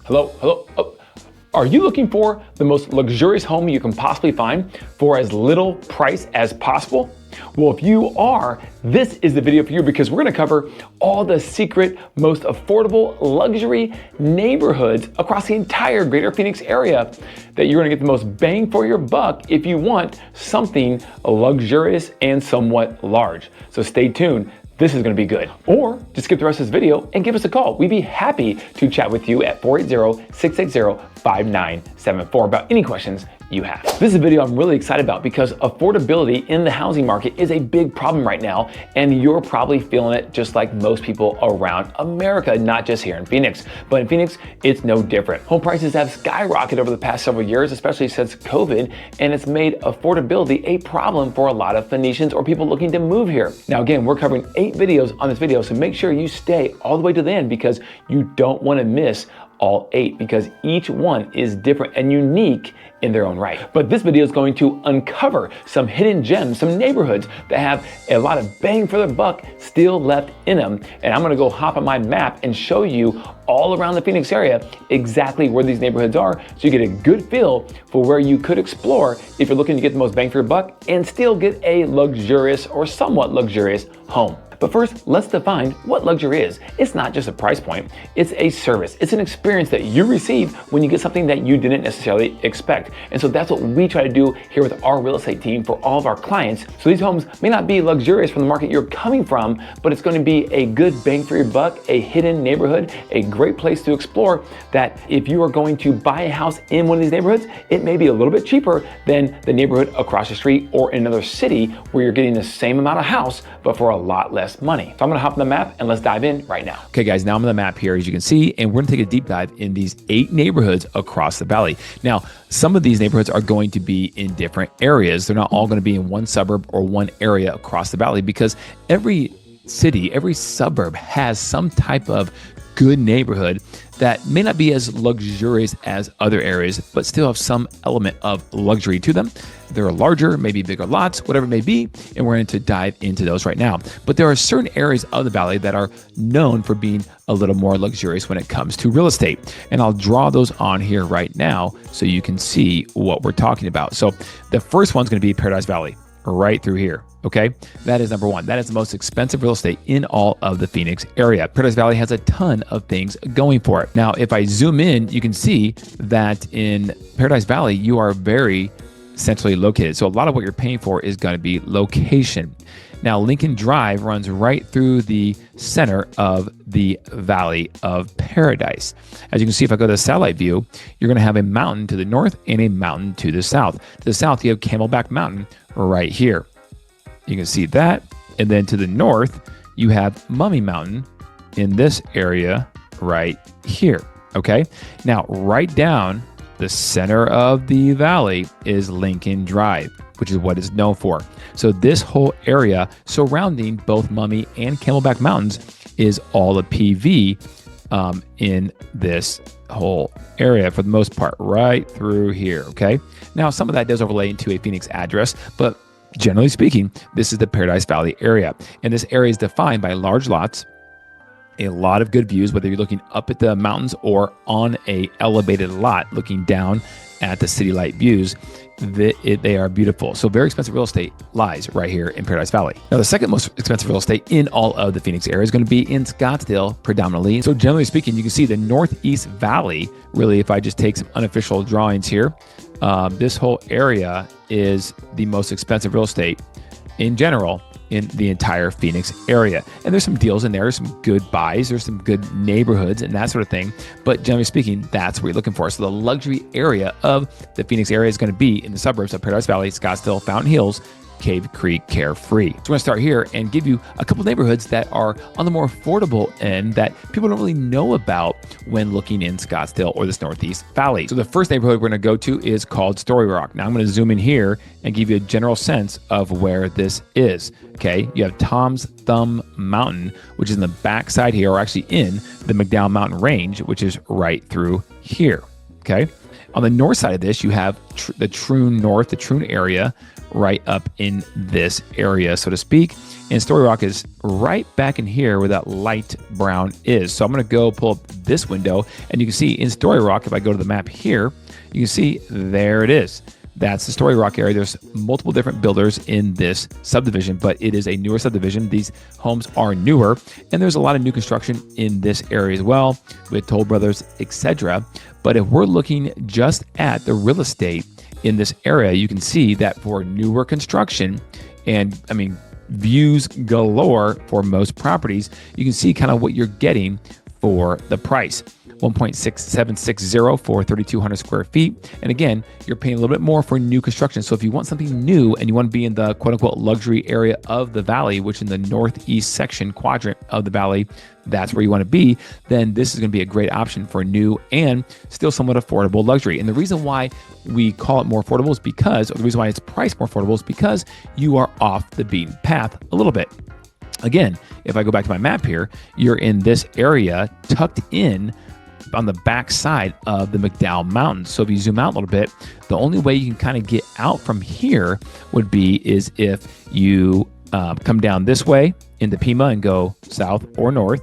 Hello. Oh, are you looking for the most luxurious home you can possibly find for as little price as possible? Well, if you are, this is the video for you because we're gonna cover all the secret, most affordable luxury neighborhoods across the entire greater Phoenix area that you're gonna get the most bang for your buck if you want something luxurious and somewhat large. So stay tuned. This is gonna be good. Or just skip the rest of this video and give us a call. We'd be happy to chat with you at 480-660-5974 about any questions you have. This is a video I'm really excited about because affordability in the housing market is a big problem right now, and you're probably feeling it just like most people around America, not just here in Phoenix. But in Phoenix, it's no different. Home prices have skyrocketed over the past several years, especially since COVID, and it's made affordability a problem for a lot of Phoenicians or people looking to move here. Now again, we're covering 8 videos on this video, so make sure you stay all the way to the end because you don't want to miss all 8 because each one is different and unique in their own right. But this video is going to uncover some hidden gems, some neighborhoods that have a lot of bang for their buck still left in them. And I'm gonna go hop on my map and show you all around the Phoenix area exactly where these neighborhoods are so you get a good feel for where you could explore if you're looking to get the most bang for your buck and still get a luxurious or somewhat luxurious home. But first, let's define what luxury is. It's not just a price point, it's a service. It's an experience that you receive when you get something that you didn't necessarily expect. And so that's what we try to do here with our real estate team for all of our clients. So these homes may not be luxurious from the market you're coming from, but it's going to be a good bang for your buck, a hidden neighborhood, a great place to explore that if you are going to buy a house in one of these neighborhoods, it may be a little bit cheaper than the neighborhood across the street or in another city where you're getting the same amount of house, but for a lot less money. So I'm gonna hop on the map and let's dive in right now. Okay guys, now I'm on the map here as you can see, and we're gonna take a deep dive in these 8 neighborhoods across the valley. Now, some of these neighborhoods are going to be in different areas. They're not all gonna be in one suburb or one area across the valley because every city, every suburb has some type of good neighborhood that may not be as luxurious as other areas, but still have some element of luxury to them. They're larger, maybe bigger lots, whatever it may be, and we're going to dive into those right now. But there are certain areas of the valley that are known for being a little more luxurious when it comes to real estate. And I'll draw those on here right now so you can see what we're talking about. So the first one's going to be Paradise Valley, right through here. Okay, that is number 1. That is the most expensive real estate in all of the Phoenix area. Paradise Valley has a ton of things going for it. Now, if I zoom in, you can see that in Paradise Valley, you are very centrally located. So a lot of what you're paying for is going to be location. Now, Lincoln Drive runs right through the center of the Valley of Paradise. As you can see, if I go to the satellite view, you're going to have a mountain to the north and a mountain to the south. To the south, you have Camelback Mountain right here. You can see that. And then to the north, you have Mummy Mountain in this area right here. Okay. Now, right down the center of the valley is Lincoln Drive, which is what it's known for. So this whole area surrounding both Mummy and Camelback Mountains is all a PV in this whole area for the most part, right through here. Okay. Now, some of that does overlay into a Phoenix address, but generally speaking, this is the Paradise Valley area. And this area is defined by large lots, a lot of good views, whether you're looking up at the mountains or on a elevated lot looking down at the city light views. They are beautiful. So very expensive real estate lies right here in Paradise Valley. Now, the second most expensive real estate in all of the Phoenix area is going to be in Scottsdale predominantly. So generally speaking, you can see the Northeast Valley, really, if I just take some unofficial drawings here, this whole area is the most expensive real estate in general in the entire Phoenix area. And there's some deals in there, some good buys, there's some good neighborhoods and that sort of thing. But generally speaking, that's what you're looking for. So the luxury area of the Phoenix area is going to be in the suburbs of Paradise Valley, Scottsdale, Fountain Hills, Cave Creek, Carefree. So we're going to start here and give you a couple neighborhoods that are on the more affordable end that people don't really know about when looking in Scottsdale or this Northeast Valley. So the first neighborhood we're going to go to is called Story Rock. Now I'm going to zoom in here and give you a general sense of where this is. Okay, you have Tom's Thumb Mountain, which is in the backside here, or actually in the McDowell Mountain Range, which is right through here. Okay. On the north side of this, you have the Troon North, the Troon area, right up in this area, so to speak. And Story Rock is right back in here where that light brown is. So I'm going to go pull up this window, and you can see in Story Rock, if I go to the map here, you can see there it is. That's the Story Rock area. There's multiple different builders in this subdivision, but it is a newer subdivision. These homes are newer, and there's a lot of new construction in this area as well with Toll Brothers, etc. But if we're looking just at the real estate in this area, you can see that for newer construction, and I mean, views galore for most properties, you can see kind of what you're getting for the price. 1.6760 for 3,200 square feet. And again, you're paying a little bit more for new construction. So if you want something new and you want to be in the quote unquote luxury area of the valley, which in the northeast section quadrant of the valley, that's where you want to be, then this is going to be a great option for new and still somewhat affordable luxury. And the reason why we call it more affordable is because, or the reason why it's priced more affordable is because you are off the beaten path a little bit. Again, if I go back to my map here, you're in this area tucked in on the back side of the McDowell Mountains. So if you zoom out a little bit, the only way you can kind of get out from here would be is if you come down this way into Pima and go south or north,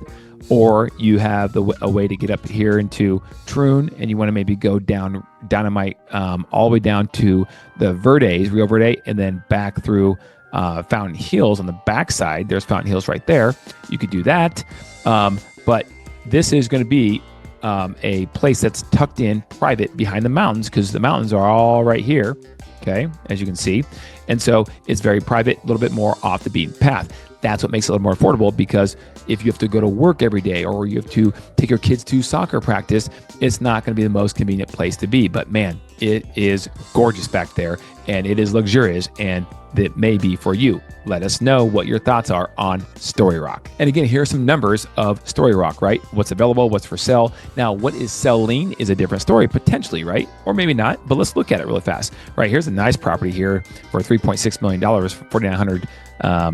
or you have a way to get up here into Troon, and you want to maybe go down Dynamite all the way down to the Verdes, Rio Verde, and then back through Fountain Hills on the backside. There's Fountain Hills right there. You could do that, but this is going to be a place that's tucked in private behind the mountains, because the mountains are all right here, okay, as you can see. And so it's very private, a little bit more off the beaten path. That's what makes it a little more affordable, because if you have to go to work every day or you have to take your kids to soccer practice, it's not going to be the most convenient place to be. But man, it is gorgeous back there, and it is luxurious, and that may be for you. Let us know what your thoughts are on Story Rock. And again, here are some numbers of Story Rock, right? What's available, what's for sale. Now, what is selling is a different story, potentially, right? Or maybe not, but let's look at it really fast. Right, here's a nice property here for $3.6 million for 4,900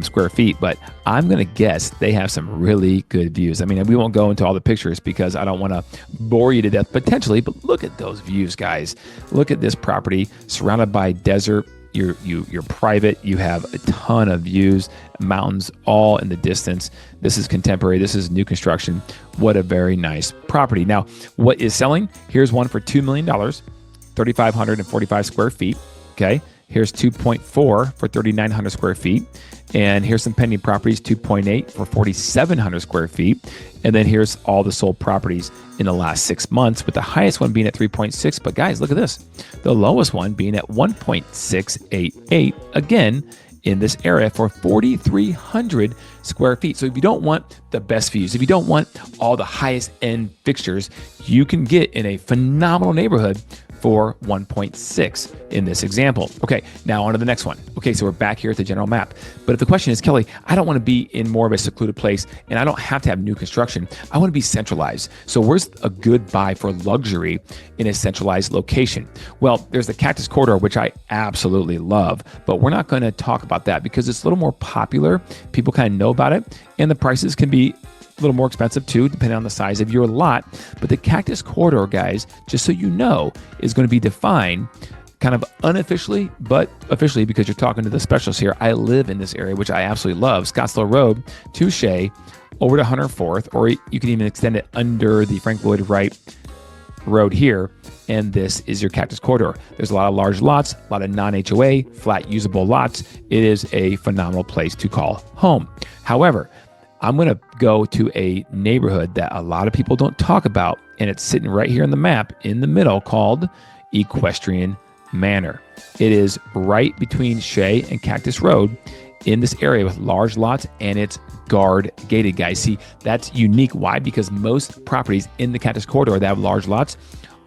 square feet, but I'm going to guess they have some really good views. I mean, we won't go into all the pictures because I don't want to bore you to death potentially, but look at those views, guys. Look at this property surrounded by desert. You're private. You have a ton of views, mountains all in the distance. This is contemporary. This is new construction. What a very nice property. Now, what is selling? Here's one for $2 million, 3,545 square feet. Okay. Here's 2.4 for 3,900 square feet. And here's some pending properties, 2.8 for 4,700 square feet. And then here's all the sold properties in the last 6 months, with the highest one being at 3.6. But guys, look at this. The lowest one being at 1.688, again, in this area for 4,300 square feet. So if you don't want the best views, if you don't want all the highest end fixtures, you can get in a phenomenal neighborhood for 1.6 in this example. Okay, now on to the next one. Okay, so we're back here at the general map. But if the question is, Kelly, I don't want to be in more of a secluded place, and I don't have to have new construction. I want to be centralized. So where's a good buy for luxury in a centralized location? Well, there's the Cactus Corridor, which I absolutely love, but we're not going to talk about that because it's a little more popular. People kind of know about it, and the prices can be a little more expensive too, depending on the size of your lot. But the Cactus Corridor, guys, just so you know, is going to be defined kind of unofficially, but officially, because you're talking to the specialists here. I live in this area, which I absolutely love. Scottsdale Road to Shea, over to 104th, or you can even extend it under the Frank Lloyd Wright Road here. And this is your Cactus Corridor. There's a lot of large lots, a lot of non-HOA, flat usable lots. It is a phenomenal place to call home. However, I'm going to go to a neighborhood that a lot of people don't talk about, and it's sitting right here on the map in the middle, called Equestrian Manor. It is right between Shea and Cactus Road in this area with large lots, and it's guard gated, guys. See, that's unique. Why? Because most properties in the Cactus Corridor that have large lots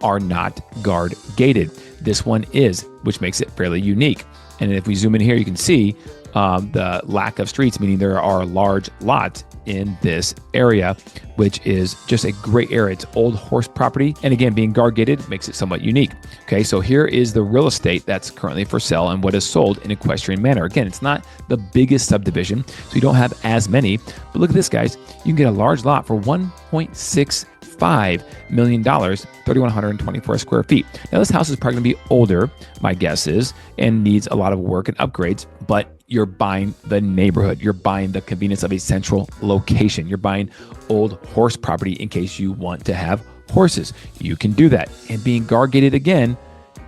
are not guard gated. This one is, which makes it fairly unique. And if we zoom in here, you can see the lack of streets, meaning there are large lots in this area, which is just a great area. It's old horse property. And again, being guard gated makes it somewhat unique. Okay, so here is the real estate that's currently for sale and what is sold in Equestrian Manor. Again, it's not the biggest subdivision, so you don't have as many. But look at this, guys. You can get a large lot for 1.65 $3.5 million, 3,124 square feet. Now, this house is probably going to be older, my guess is, and needs a lot of work and upgrades, but you're buying the neighborhood. You're buying the convenience of a central location. You're buying old horse property in case you want to have horses. You can do that. And being guard gated again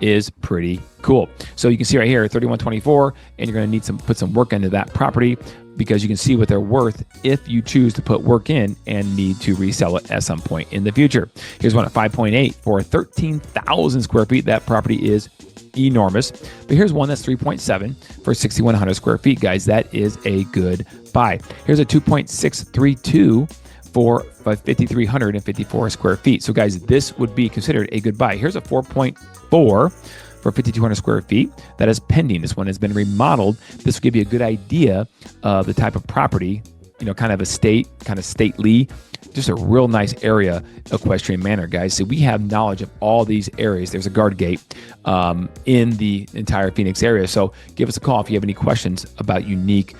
is pretty cool. So you can see right here, 3,124, and you're going to need put some work into that property because you can see what they're worth if you choose to put work in and need to resell it at some point in the future. Here's one at 5.8 for 13,000 square feet. That property is enormous. But here's one that's 3.7 for 6,100 square feet, guys. That is a good buy. Here's a 2.632 for 5,354 square feet. So guys, this would be considered a good buy. Here's a 4.4 for 5,200 square feet that is pending. This one has been remodeled. This will give you a good idea of the type of property, you know, kind of estate, kind of stately, just a real nice area, Equestrian Manor, guys. So we have knowledge of all these areas. There's a guard gate in the entire Phoenix area. So give us a call if you have any questions about unique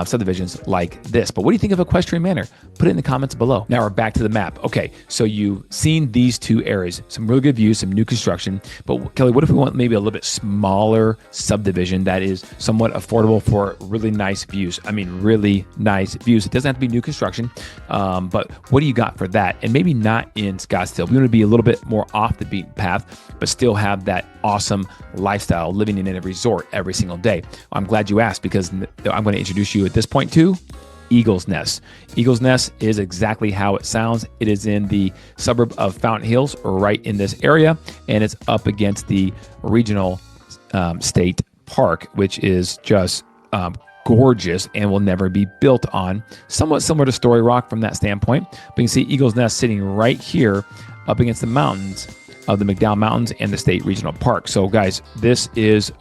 subdivisions like this. But what do you think of Equestrian Manor? Put it in the comments below. Now we're back to the map. Okay, so you've seen these two areas, some really good views, some new construction. But Kelly, what if we want maybe a little bit smaller subdivision that is somewhat affordable for really nice views? I mean, really nice views. It doesn't have to be new construction, but what do you got for that? And maybe not in Scottsdale. We want to be a little bit more off the beaten path, but still have that awesome lifestyle living in a resort every single day. I'm glad you asked because I'm going to introduce you at this point to Eagle's Nest. Eagle's Nest is exactly how it sounds. It is in the suburb of Fountain Hills, right in this area, and it's up against the regional state park, which is just gorgeous and will never be built on. Somewhat similar to Story Rock from that standpoint, but you can see Eagle's Nest sitting right here up against the mountains of the McDowell Mountains and the State Regional Park. So guys, this is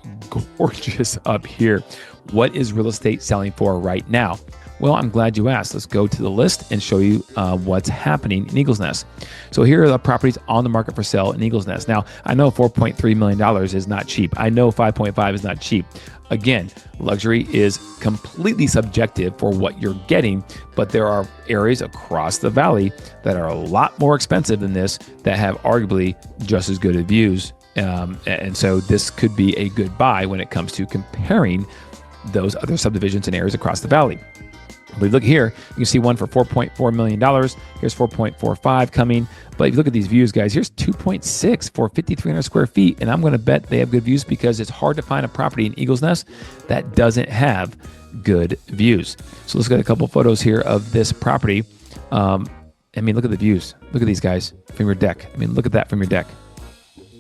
gorgeous up here. What is real estate selling for right now? Well, I'm glad you asked. Let's go to the list and show you what's happening in Eagle's Nest. So here are the properties on the market for sale in Eagle's Nest. Now, I know $4.3 million is not cheap. I know 5.5 is not cheap. Again, luxury is completely subjective for what you're getting, but there are areas across the valley that are a lot more expensive than this that have arguably just as good of views. And so this could be a good buy when it comes to comparing those other subdivisions and areas across the valley. But if you look here, you can see one for $4.4 million. Here's 4.45 coming. But if you look at these views, guys, here's 2.6 for 5,300 square feet. And I'm going to bet they have good views because it's hard to find a property in Eagle's Nest that doesn't have good views. So let's get a couple photos here of this property. I mean, look at the views. Look at these guys from your deck. I mean, look at that from your deck.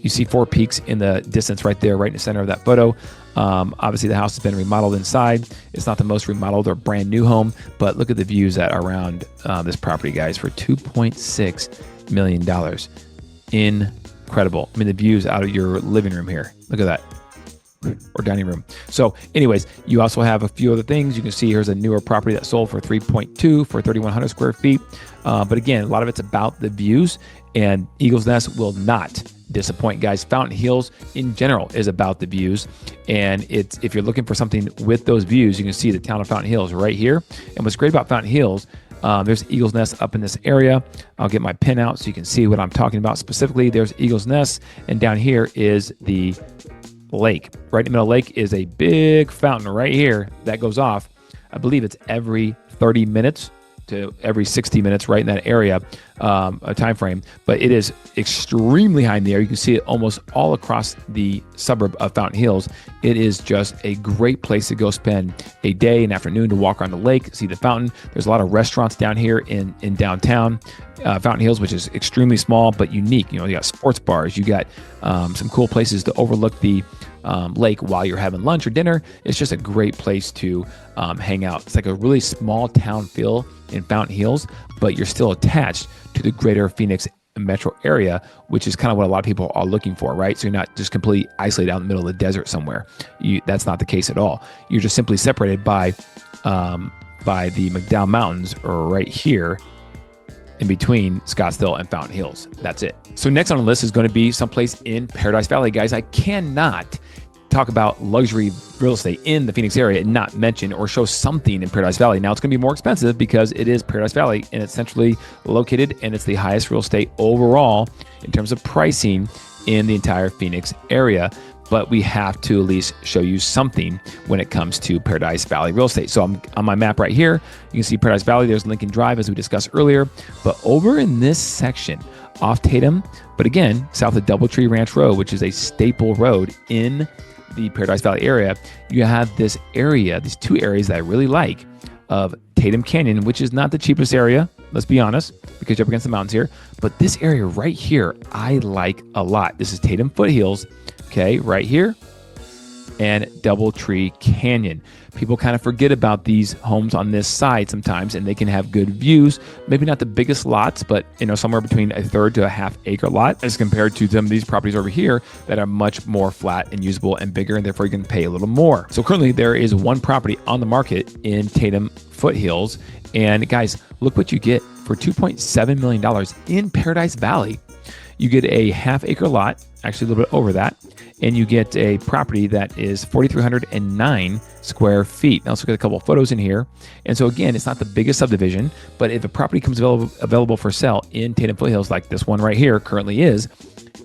You see four peaks in the distance right there, right in the center of that photo. Obviously, the house has been remodeled inside. It's not the most remodeled or brand new home, but look at the views that are around this property, guys, for $2.6 million. Incredible. I mean, the views out of your living room here. Look at that. Or dining room. So anyways, you also have a few other things. You can see here's a newer property that sold for 3.2 for 3,100 square feet. But again, a lot of it's about the views, and Eagle's Nest will not disappoint, guys. Fountain Hills in general is about the views, and it's if you're looking for something with those views, you can see the town of Fountain Hills right here. And what's great about Fountain Hills, there's Eagle's Nest up in this area. I'll get my pin out so you can see what I'm talking about specifically. There's Eagle's Nest, and down here is the lake. Right in the middle of the lake is a big fountain right here that goes off. I believe it's every 30 minutes to every 60 minutes, right in that area, a time frame. But it is extremely high in the air. You can see it almost all across the suburb of Fountain Hills. It is just a great place to go spend a day, an afternoon, to walk around the lake, see the fountain. There's a lot of restaurants down here in downtown Fountain Hills, which is extremely small but unique. You know, you got sports bars, you got some cool places to overlook the lake while you're having lunch or dinner. It's just a great place to hang out. It's like a really small town feel in Fountain Hills, but you're still attached to the greater Phoenix metro area, which is kind of what a lot of people are looking for, right? So you're not just completely isolated out in the middle of the desert somewhere. That's not the case at all. You're just simply separated by the McDowell Mountains right here in between Scottsdale and Fountain Hills. That's it. So next on the list is going to be someplace in Paradise Valley, guys. I cannot talk about luxury real estate in the Phoenix area and not mention or show something in Paradise Valley. Now, it's going to be more expensive because it is Paradise Valley and it's centrally located and it's the highest real estate overall in terms of pricing in the entire Phoenix area. But we have to at least show you something when it comes to Paradise Valley real estate. So I'm on my map right here. You can see Paradise Valley. There's Lincoln Drive, as we discussed earlier. But over in this section, off Tatum, but again, south of Doubletree Ranch Road, which is a staple road in the Paradise Valley area, you have this area, these two areas that I really like of Tatum Canyon, which is not the cheapest area, let's be honest, because you're up against the mountains here. But this area right here, I like a lot. This is Tatum Foothills, okay, right here, and Doubletree Canyon. People kind of forget about these homes on this side sometimes, and they can have good views. Maybe not the biggest lots, but somewhere between a third to a half acre lot as compared to some of these properties over here that are much more flat and usable and bigger, and therefore you can pay a little more. So currently there is one property on the market in Tatum Foothills, and guys, look what you get for $2.7 million in Paradise Valley. You get a half acre lot, actually a little bit over that, and you get a property that is 4,309 square feet. Now let's look at a couple of photos in here. And so again, it's not the biggest subdivision, but if a property comes available for sale in Tatum Foothills, like this one right here currently is,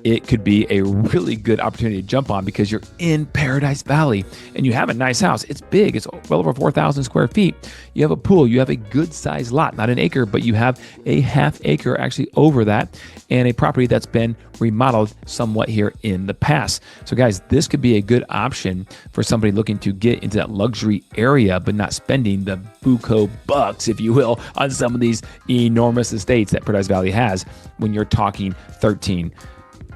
it could be a really good opportunity to jump on because you're in Paradise Valley and you have a nice house. It's big. It's well over 4,000 square feet. You have a pool. You have a good sized lot, not an acre, but you have a half acre actually over that, and a property that's been remodeled somewhat here in the past. So guys, this could be a good option for somebody looking to get into that luxury area, but not spending the buco bucks, if you will, on some of these enormous estates that Paradise Valley has when you're talking 13,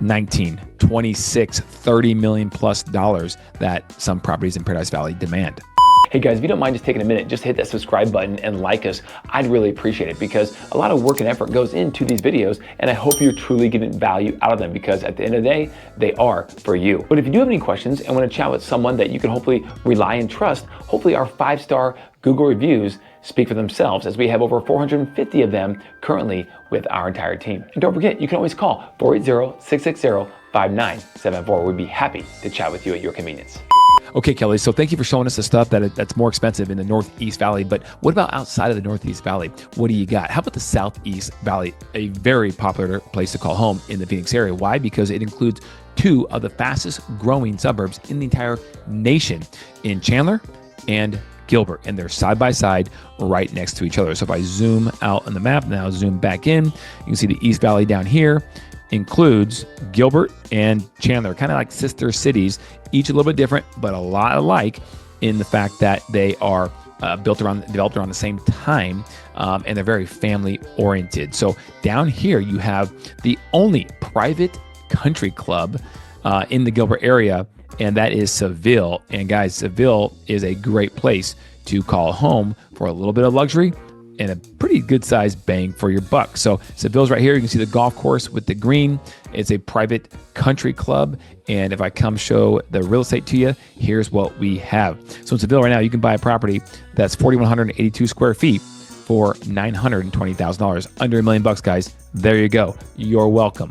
19, 26, 30 million plus dollars that some properties in Paradise Valley demand. Hey guys, if you don't mind just taking a minute, just hit that subscribe button and like us. I'd really appreciate it because a lot of work and effort goes into these videos, and I hope you're truly getting value out of them because at the end of the day, they are for you. But if you do have any questions and want to chat with someone that you can hopefully rely and trust, hopefully our 5-star Google reviews speak for themselves as we have over 450 of them currently with our entire team. And don't forget, you can always call 480-660-5974. We'd be happy to chat with you at your convenience. Okay, Kelly, so thank you for showing us the stuff that's more expensive in the Northeast Valley, but what about outside of the Northeast Valley? What do you got? How about the Southeast Valley, a very popular place to call home in the Phoenix area? Why? Because it includes two of the fastest growing suburbs in the entire nation, in Chandler and Gilbert, and they're side by side right next to each other. So if I zoom out on the map, now zoom back in, you can see the East Valley down here includes Gilbert and Chandler, kind of like sister cities, each a little bit different, but a lot alike in the fact that they are developed around the same time, and they're very family oriented. So down here, you have the only private country club in the Gilbert area, and that is Seville. And guys, Seville is a great place to call home for a little bit of luxury and a pretty good sized bang for your buck. So Seville's right here. You can see the golf course with the green. It's a private country club. And if I come show the real estate to you, here's what we have. So in Seville right now, you can buy a property that's 4,182 square feet for $920,000, under $1 million bucks, guys. There you go. You're welcome.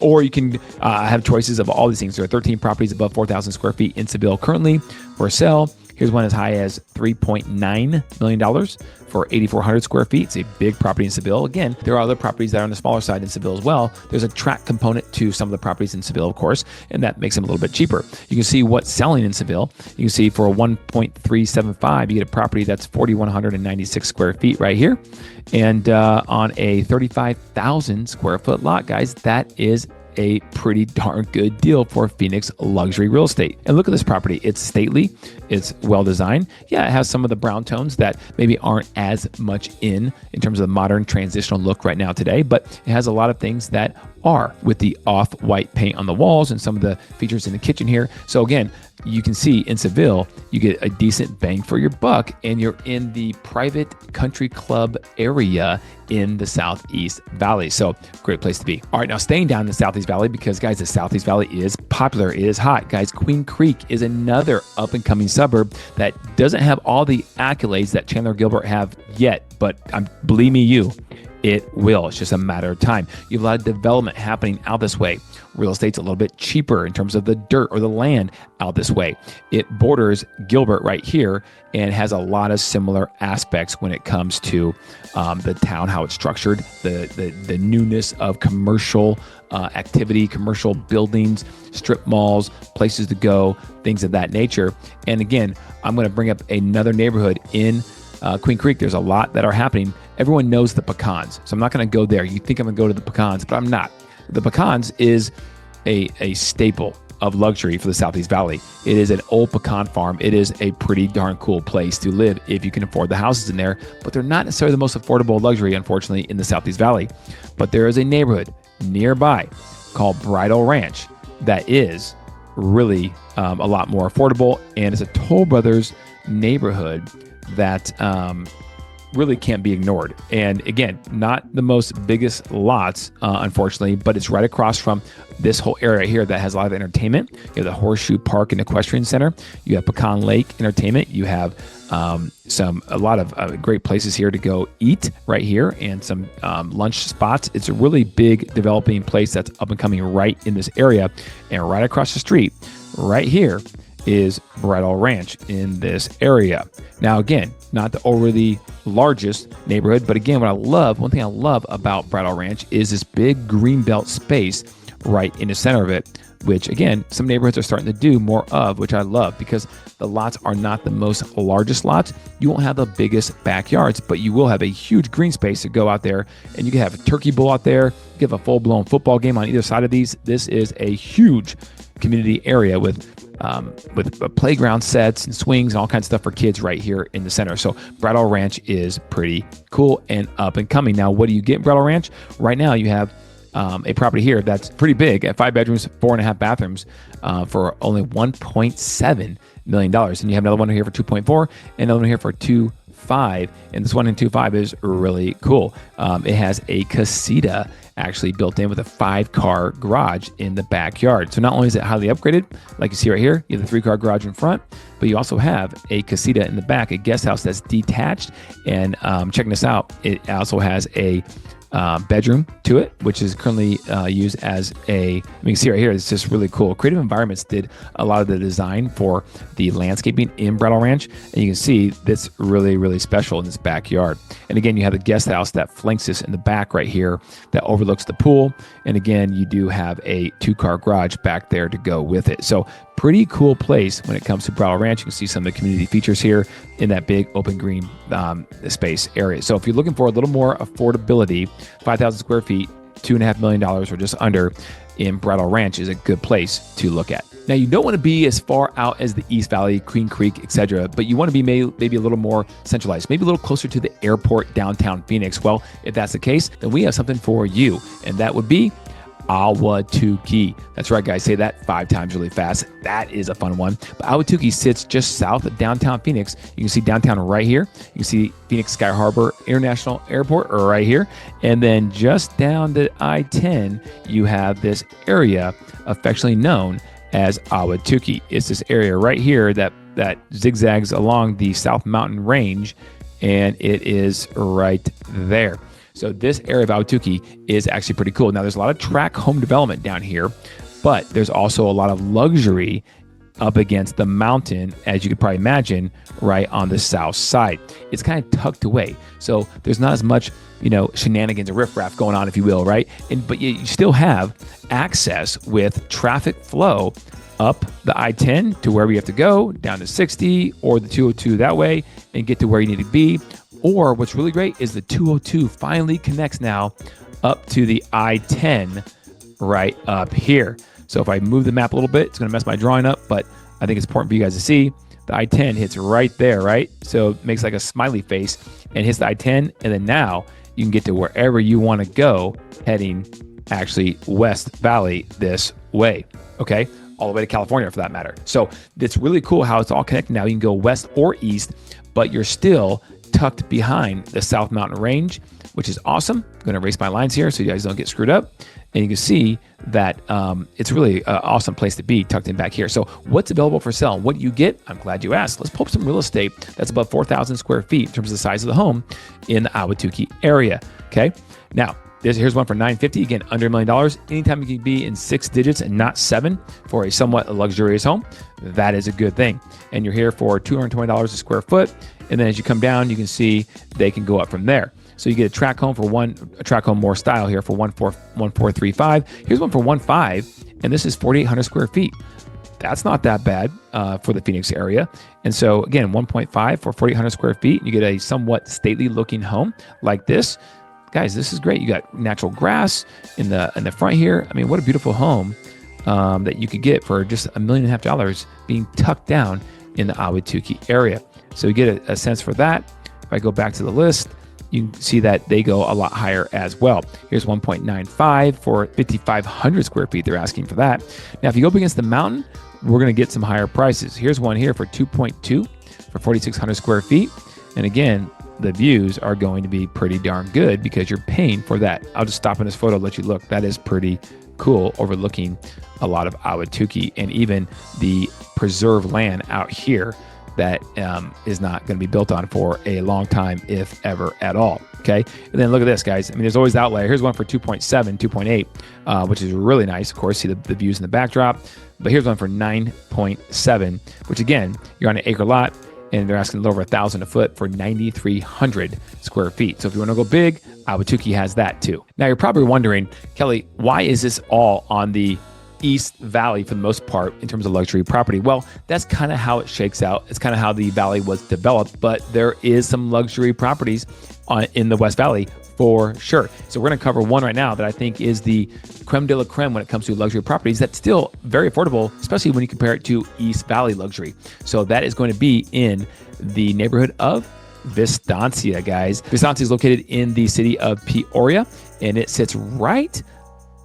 Or you can have choices of all these things. There are 13 properties above 4,000 square feet in Seville currently for sale. Here's one as high as $3.9 million for 8,400 square feet. It's a big property in Seville. Again, there are other properties that are on the smaller side in Seville as well. There's a tract component to some of the properties in Seville, of course, and that makes them a little bit cheaper. You can see what's selling in Seville. You can see for a 1.375, you get a property that's 4,196 square feet right here. And on a 35,000 square foot lot, guys, that is a pretty darn good deal for Phoenix luxury real estate. And look at this property. It's stately. It's well designed. Yeah, it has some of the brown tones that maybe aren't as much in terms of the modern transitional look right now today, but it has a lot of things that are with the off-white paint on the walls and some of the features in the kitchen here. So again, you can see in Seville, you get a decent bang for your buck, and you're in the private country club area in the Southeast Valley. So great place to be. All right, now staying down in the Southeast Valley, because guys, the Southeast Valley is popular. It is hot. Guys, Queen Creek is another up and coming suburb that doesn't have all the accolades that Chandler Gilbert have yet, but believe me, it will. It's just a matter of time. You have a lot of development happening out this way. Real estate's a little bit cheaper in terms of the dirt or the land out this way. It borders Gilbert right here and has a lot of similar aspects when it comes to the town, how it's structured, the newness of commercial activity, commercial buildings, strip malls, places to go, things of that nature. And again, I'm going to bring up another neighborhood in Queen Creek. There's a lot that are happening. Everyone knows the Pecans, so I'm not going to go there. You think I'm going to go to the Pecans, but I'm not. The Pecans is a staple of luxury for the Southeast Valley. It is an old pecan farm. It is a pretty darn cool place to live if you can afford the houses in there, but they're not necessarily the most affordable luxury, unfortunately, in the Southeast Valley. But there is a neighborhood nearby called Bridal Ranch that is really a lot more affordable, and it's a Toll Brothers neighborhood that really can't be ignored. And again, not the most biggest lots, unfortunately, but it's right across from this whole area here that has a lot of entertainment. You have the Horseshoe Park and Equestrian Center. You have Pecan Lake Entertainment. You have a lot of great places here to go eat right here, and some lunch spots. It's a really big developing place that's up and coming right in this area. And right across the street, right here, is Bridal Ranch in this area. Now, again, not the overly largest neighborhood, but again, one thing I love about Bridal Ranch is this big greenbelt space right in the center of it, which again, some neighborhoods are starting to do more of, which I love because the lots are not the most largest lots. You won't have the biggest backyards, but you will have a huge green space to go out there, and you can have a turkey bowl out there, you can have a full-blown football game on either side of these. This is a huge community area with playground sets and swings and all kinds of stuff for kids right here in the center. So Bridal Ranch is pretty cool and up and coming. Now, what do you get in Bridal Ranch? Right now, you have a property here that's pretty big at 5 bedrooms, 4.5 bathrooms for only $1.7 million. And you have another one here for 2.4 and another one here for 2.5. And this one in 2.5 is really cool. It has a casita actually built in with a 5-car garage in the backyard. So not only is it highly upgraded, like you see right here, you have the 3-car garage in front, but you also have a casita in the back, a guest house that's detached. And checking this out, it also has a bedroom to it, which is currently used as you can see right here, it's just really cool. Creative Environments did a lot of the design for the landscaping in Bridal Ranch, and you can see that's really, really special in this backyard. And again, you have the guest house that flanks this in the back right here that overlooks the pool. And again, you do have a 2-car garage back there to go with it. So pretty cool place when it comes to Bridal Ranch. You can see some of the community features here in that big open green space area. So if you're looking for a little more affordability, 5,000 square feet, $2.5 million or just under in Bridal Ranch is a good place to look at. Now, you don't want to be as far out as the East Valley, Queen Creek, etc., but you want to be maybe a little more centralized, maybe a little closer to the airport downtown Phoenix. Well, if that's the case, then we have something for you, and that would be Ahwatukee. That's right, guys. Say that 5 times really fast. That is a fun one. But Ahwatukee sits just south of downtown Phoenix. You can see downtown right here. You can see Phoenix Sky Harbor International Airport right here. And then just down the I-10, you have this area affectionately known as Ahwatukee. It's this area right here that zigzags along the South Mountain Range, and it is right there. So this area of Ahwatukee is actually pretty cool. Now, there's a lot of tract home development down here, but there's also a lot of luxury up against the mountain, as you could probably imagine, right on the south side. It's kind of tucked away, so there's not as much, shenanigans or riffraff going on, if you will, right? But you still have access with traffic flow up the I-10 to wherever you have to go, down to 60 or the 202 that way, and get to where you need to be. Or what's really great is the 202 finally connects now up to the I-10 right up here. So if I move the map a little bit, it's going to mess my drawing up, but I think it's important for you guys to see. The I-10 hits right there, right? So it makes like a smiley face and hits the I-10, and then now you can get to wherever you want to go, heading actually West Valley this way, okay? All the way to California for that matter. So it's really cool how it's all connected now. You can go west or east, but you're still tucked behind the South Mountain Range, which is awesome. I'm going to erase my lines here so you guys don't get screwed up. And you can see that it's really an awesome place to be, tucked in back here. So what's available for sale? What do you get? I'm glad you asked. Let's pull up some real estate that's above 4,000 square feet in terms of the size of the home in the Ahwatukee area. Okay. Now, here's one for $950. Again, under $1 million. Anytime you can be in 6 digits and not 7 for a somewhat luxurious home, that is a good thing. And you're here for $220 a square foot. And then as you come down, you can see they can go up from there. So you get a track home for a track home more style here for 1435. Here's one for 1.5, and this is 4,800 square feet. That's not that bad for the Phoenix area. And so again, 1.5 for 4,800 square feet. You get a somewhat stately looking home like this. Guys, this is great. You got natural grass in the front here. I mean, what a beautiful home that you could get for just $1.5 million being tucked down in the Ahwatukee area. So you get a sense for that. If I go back to the list, you can see that they go a lot higher as well. Here's 1.95 for 5,500 square feet. They're asking for that. Now, if you go up against the mountain, we're going to get some higher prices. Here's one here for 2.2 for 4,600 square feet. And again, the views are going to be pretty darn good because you're paying for that. I'll just stop in this photo, let you look. That is pretty cool, overlooking a lot of Ahwatukee and even the preserved land out here that is not going to be built on for a long time, if ever at all. Okay. And then look at this, guys. I mean, there's always the outlier. Here's one for 2.7, 2.8, which is really nice. Of course, see the views in the backdrop. But here's one for 9.7, which again, you're on an acre lot and they're asking a little over $1,000 a foot for 9,300 square feet. So if you want to go big, Ahwatukee has that too. Now you're probably wondering, Kelly, why is this all on the East Valley for the most part in terms of luxury property? Well, that's kind of how it shakes out. It's kind of how the valley was developed, but there is some luxury properties in the West Valley for sure. So we're going to cover one right now that I think is the creme de la creme when it comes to luxury properties that's still very affordable, especially when you compare it to East Valley luxury. So that is going to be in the neighborhood of Vistancia, guys. Vistancia is located in the city of Peoria, and it sits right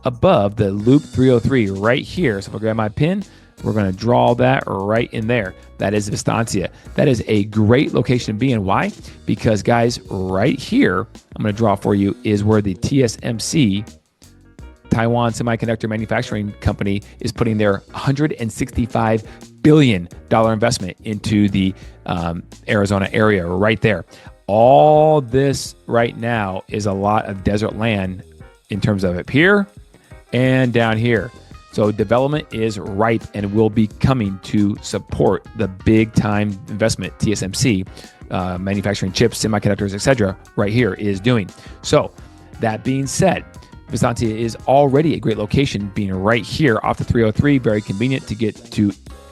above the Loop 303 right here. So if I grab my pin, we're going to draw that right in there. That is Vistancia. That is a great location to be in. Why? Because guys, right here, I'm going to draw for you is where the TSMC, Taiwan Semiconductor Manufacturing Company, is putting their $165 billion investment into the Arizona area right there. All this right now is a lot of desert land in terms of up here and down here. So development is ripe and will be coming to support the big time investment TSMC, manufacturing chips, semiconductors, etc. right here is doing. So that being said, Vistancia is already a great location, being right here off the 303, very convenient to get to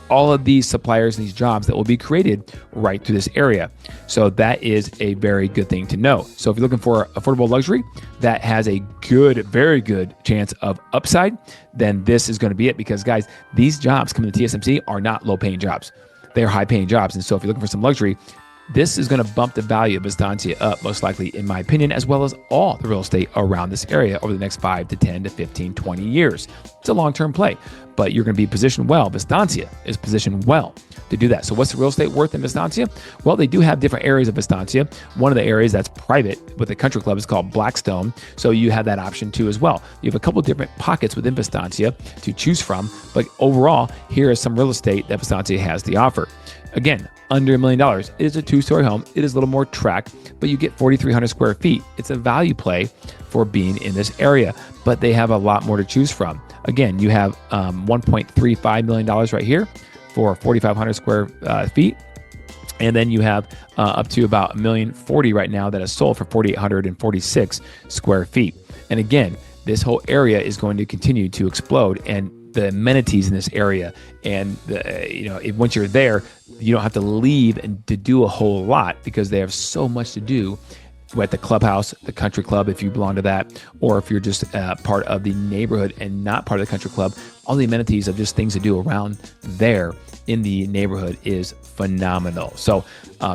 all of these suppliers and these jobs that will be created right through this area. So that is a very good thing to know. So if you're looking for affordable luxury that has a good, very good chance of upside, then this is going to be it, because guys, these jobs coming to TSMC are not low paying jobs. They're high paying jobs. And so if you're looking for some luxury, this is going to bump the value of Vistancia up, most likely, in my opinion, as well as all the real estate around this area over the next 5 to 10 to 15, 20 years. It's a long-term play, but you're going to be positioned well. Vistancia is positioned well to do that. So what's the real estate worth in Vistancia? Well, they do have different areas of Vistancia. One of the areas that's private with the country club is called Blackstone. So you have that option too as well. You have a couple different pockets within Vistancia to choose from, but overall, here is some real estate that Vistancia has to offer. Again, under $1 million. It is a 2-story home. It is a little more track, but you get 4,300 square feet. It's a value play for being in this area, but they have a lot more to choose from. Again, you have $1.35 million right here for 4,500 square feet. And then you have up to about $1,040,000 right now that is sold for 4,846 square feet. And again, this whole area is going to continue to explode, and the amenities in this area, and once you're there, you don't have to leave and to do a whole lot, because they have so much to do at the clubhouse, the country club, if you belong to that, or if you're just part of the neighborhood and not part of the country club. All the amenities of just things to do around there in the neighborhood is phenomenal. So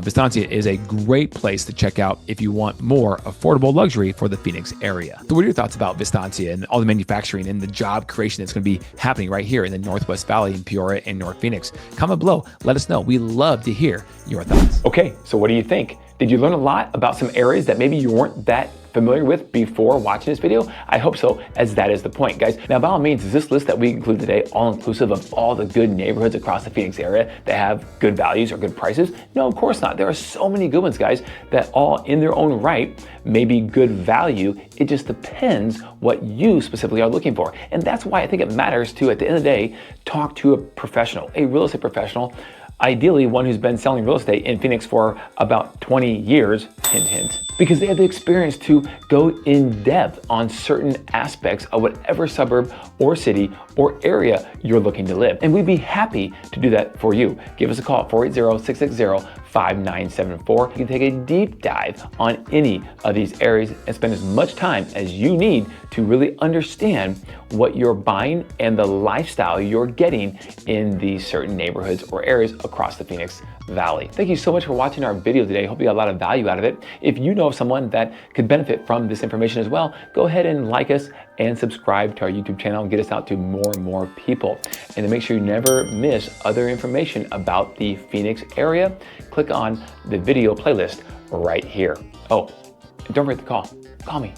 Vistancia is a great place to check out if you want more affordable luxury for the Phoenix area. So what are your thoughts about Vistancia and all the manufacturing and the job creation that's going to be happening right here in the Northwest Valley in Peoria and North Phoenix? Comment below. Let us know. We love to hear your thoughts. Okay, so what do you think? Did you learn a lot about some areas that maybe you weren't that familiar with before watching this video? I hope so, as that is the point, guys. Now, by all means, is this list that we include today all inclusive of all the good neighborhoods across the Phoenix area that have good values or good prices? No, of course not. There are so many good ones, guys, that all in their own right may be good value. It just depends what you specifically are looking for. And that's why I think it matters to, at the end of the day, talk to a professional, a real estate professional, ideally one who's been selling real estate in Phoenix for about 20 years, hint, hint, because they have the experience to go in depth on certain aspects of whatever suburb or city or area you're looking to live. And we'd be happy to do that for you. Give us a call at 480-660-5974. You can take a deep dive on any of these areas and spend as much time as you need to really understand what you're buying and the lifestyle you're getting in these certain neighborhoods or areas across the Phoenix Valley. Thank you so much for watching our video today. Hope you got a lot of value out of it. If you know of someone that could benefit from this information as well, go ahead and like us and subscribe to our YouTube channel and get us out to more and more people. And to make sure you never miss other information about the Phoenix area, click on the video playlist right here. Oh, and don't forget to call me.